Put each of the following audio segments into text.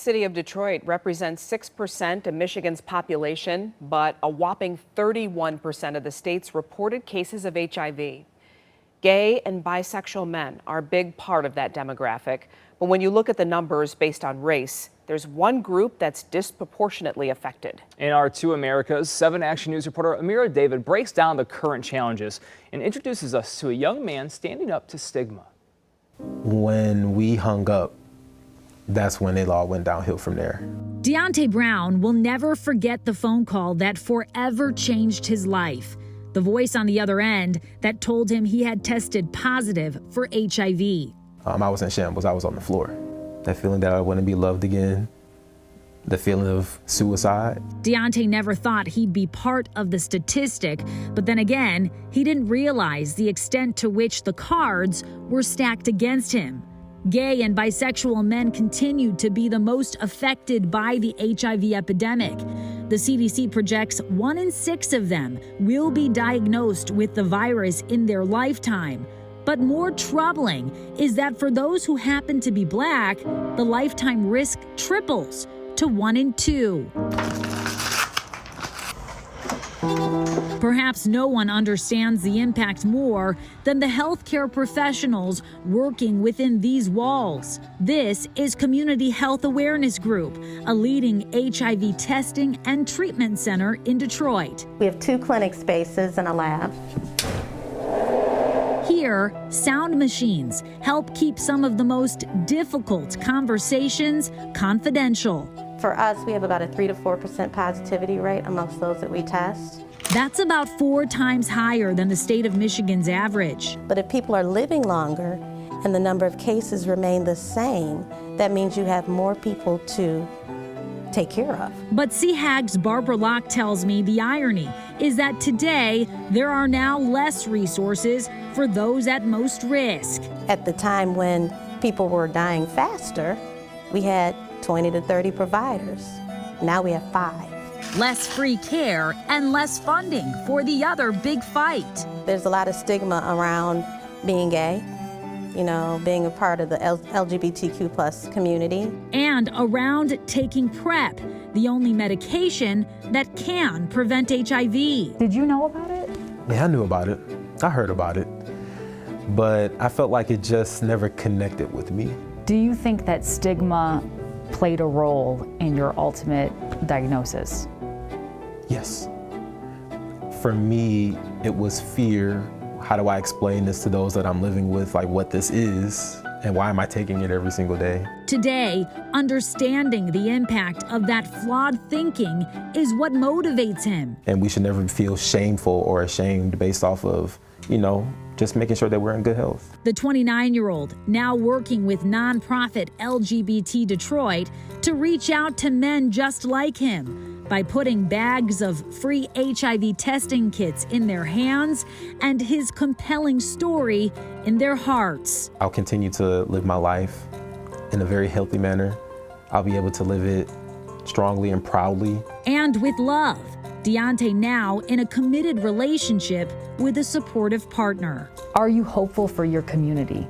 city of Detroit represents 6% of Michigan's population, but a whopping 31% of the state's reported cases of HIV. Gay and bisexual men are a big part of that demographic. But when you look at the numbers based on race, there's one group that's disproportionately affected. In our Two Americas, 7 Action News reporter Amira David breaks down the current challenges and introduces us to a young man standing up to stigma. When we hung up, that's when it all went downhill from there. Dionte Brown will never forget the phone call that forever changed his life. The voice on the other end that told him he had tested positive for HIV. I was in shambles. I was on the floor. That feeling that I wouldn't be loved again, the feeling of suicide. Dionte never thought he'd be part of the statistic, but then again, he didn't realize the extent to which the cards were stacked against him. Gay and bisexual men continued to be the most affected by the HIV epidemic. The CDC projects 1 in 6 of them will be diagnosed with the virus in their lifetime. But more troubling is that for those who happen to be Black, the lifetime risk triples to 1 in 2. Perhaps no one understands the impact more than the healthcare professionals working within these walls. This is Community Health Awareness Group, a leading HIV testing and treatment center in Detroit. We have 2 clinic spaces and a lab. Here, sound machines help keep some of the most difficult conversations confidential. For us, we have about a 3 to 4% positivity rate amongst those that we test. That's about 4 times higher than the state of Michigan's average. But if people are living longer and the number of cases remain the same, that means you have more people to take care of. But CHAG's Barbara Locke tells me the irony is that today there are now less resources for those at most risk. At the time when people were dying faster, we had 20 to 30 providers. Now we have 5. Less free care and less funding for the other big fight. There's a lot of stigma around being gay, being a part of the LGBTQ+ community. And around taking PrEP, the only medication that can prevent HIV. Did you know about it? Yeah, I knew about it. I heard about it. But I felt like it just never connected with me. Do you think that stigma played a role in your ultimate diagnosis? Yes. For me, it was fear. How do I explain this to those that I'm living with, like what this is, and why am I taking it every single day? Today, understanding the impact of that flawed thinking is what motivates him. And we should never feel shameful or ashamed based off of, just making sure that we're in good health. The 29-year-old now working with nonprofit LGBT Detroit to reach out to men just like him by putting bags of free HIV testing kits in their hands and his compelling story in their hearts. I'll continue to live my life in a very healthy manner. I'll be able to live it strongly and proudly. And with love. Dionte now in a committed relationship with a supportive partner. Are you hopeful for your community,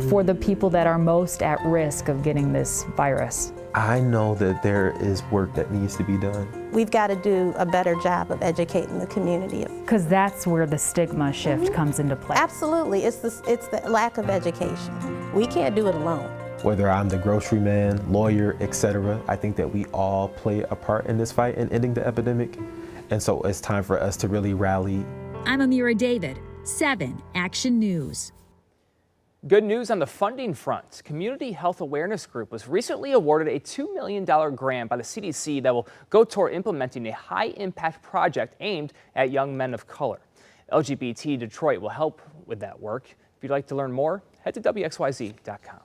for the people that are most at risk of getting this virus? I know that there is work that needs to be done. We've got to do a better job of educating the community. Because that's where the stigma shift comes into play. Absolutely, it's the lack of education. We can't do it alone. Whether I'm the grocery man, lawyer, etc., I think that we all play a part in this fight in ending the epidemic. And so it's time for us to really rally. I'm Amira David, 7 Action News. Good news on the funding front. Community Health Awareness Group was recently awarded a $2 million grant by the CDC that will go toward implementing a high-impact project aimed at young men of color. LGBT Detroit will help with that work. If you'd like to learn more, head to WXYZ.com.